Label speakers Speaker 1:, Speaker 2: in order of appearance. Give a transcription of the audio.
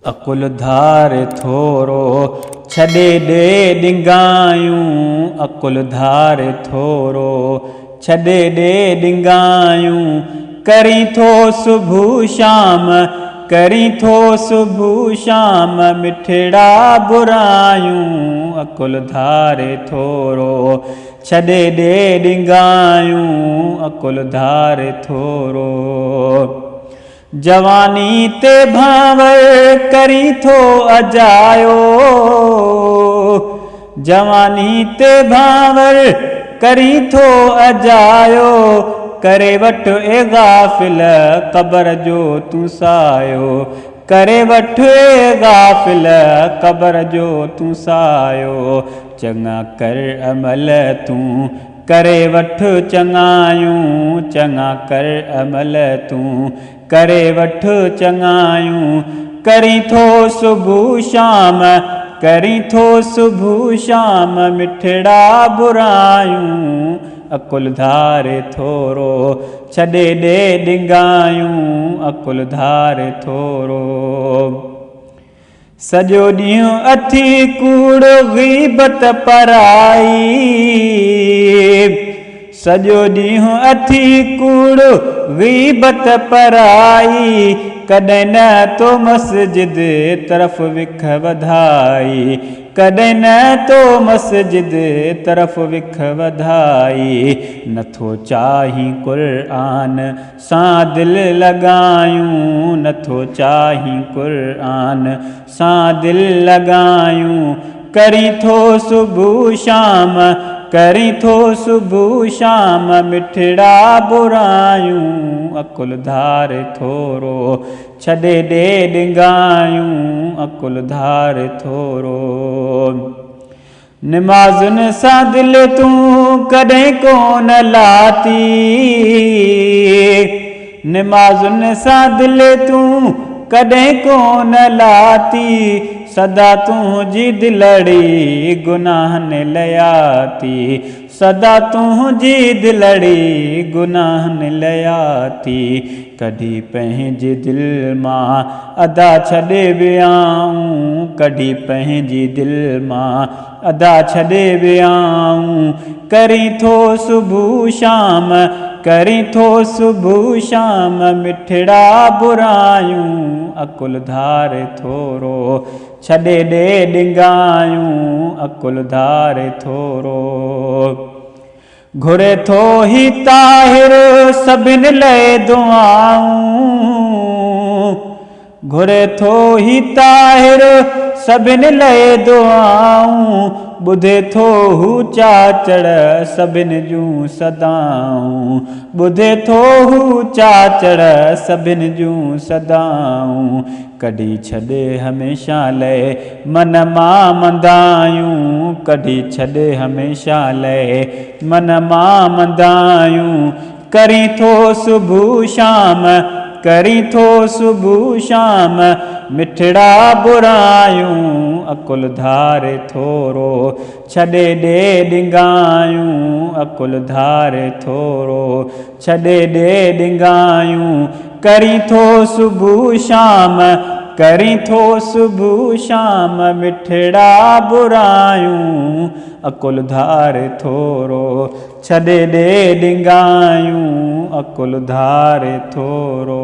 Speaker 1: अकुल धार थोरो छॾे ॾे ॾिंगायूं, अकुल धार थोरो छॾे ॾे ॾिंगायूं, करीं थो सुबुह शाम, करीं थो सुबुह शाम, मिठड़ा बुरायूं, अकुल धार थोरो छॾे ॾे ॾिंगायूं, अकुल धार थोरो। जवानी ते भांवर करीं थो अजायो, जवानी ते भांवर करीं थो अजायो, करे वठ ए गाफ़िल क़बर जो तूं सायो, करे वठ ए गाफ़िल क़बर जो तूं सायो, चङा कर अमल तूं करे वठ चङायूं, चङा कर अमल तूं करे वठ चङायूं, करीं थो सुबुह शाम, करीं थो सुबुह शाम, मिठड़ा बुरायूं, अकुल धार थोरो छॾे ॾे ॾिंगायूं, अकुल धार थोरो। सॼो ॾींहुं अथी कूड़ ग़ीबत पराई, सॼो ॾींहुं अथी कूड़ ग़ीबत पराई, कॾहिं न तो मस्जिद तरफ़ विख वधाई, कॾहिं न तो मस्जिद तरफ़ विख वधाई, नथो चाहीं क़ुर्आन सां दिल लॻायूं, नथो चाहीं क़ुर्आन सां दिल लॻायूं, करीं थो सुबुह शाम, करीं थो सुबुह शाम, मिठड़ा बुरायूं, अकुल धार थोरो छॾे ॾे ॾिंगायूं, अकुल धार थोरो। निमाज़ुनि सां दिल तूं कॾहिं कोन लाती, निमाज़ुनि सां दिल तूं कॾहिं कोन लाती, सदा तुंहिंजी दिलड़ी गुनाहनि लयाती, सदा तुंहिंजी दिलड़ी गुनाहनि लयाती, कॾहिं पंहिंजे दिल मां अदा छॾे वियाऊं, कॾहिं पंहिंजी दिल मां अदा छॾे वियाऊं, करीं थो सुबुह शाम, करीं थो सुबुह शाम, मिठड़ा बुरायूं, अकुल धार थोरो छॾे ॾे ॾिंगायूं, अकुल धार थोरो। घुरे थो ही ताहिर सभिनि लाइ दुआऊं, घुरे थो ही ताहिर सभिनि लाइ दुआऊं, ॿुधे थो हू चाचड़ सभिनि जूं सदाऊं, ॿुधे थो हू चाचड़ सभिनि जूं सदाऊं, कढी छॾे हमेशा लाइ मन मां मंदायूं, कढी छॾे हमेशा लाइ मन मां मंदायूं, करीं थो सुबुह शाम, करीं थो सुबुह शाम, मिठड़ा बुरायूं, अकुल धार थोरो छॾे ॾे ॾिंगायूं, अकुल धार थोरो छॾे ॾे ॾिंगायूं, करीं थो सुबुह शाम, करीं थो सुबुह शाम, मिठड़ा बुरायूं, अकुल धार थोरो छॾे ॾे ॾिंगायूं, अकुल धार थोरो।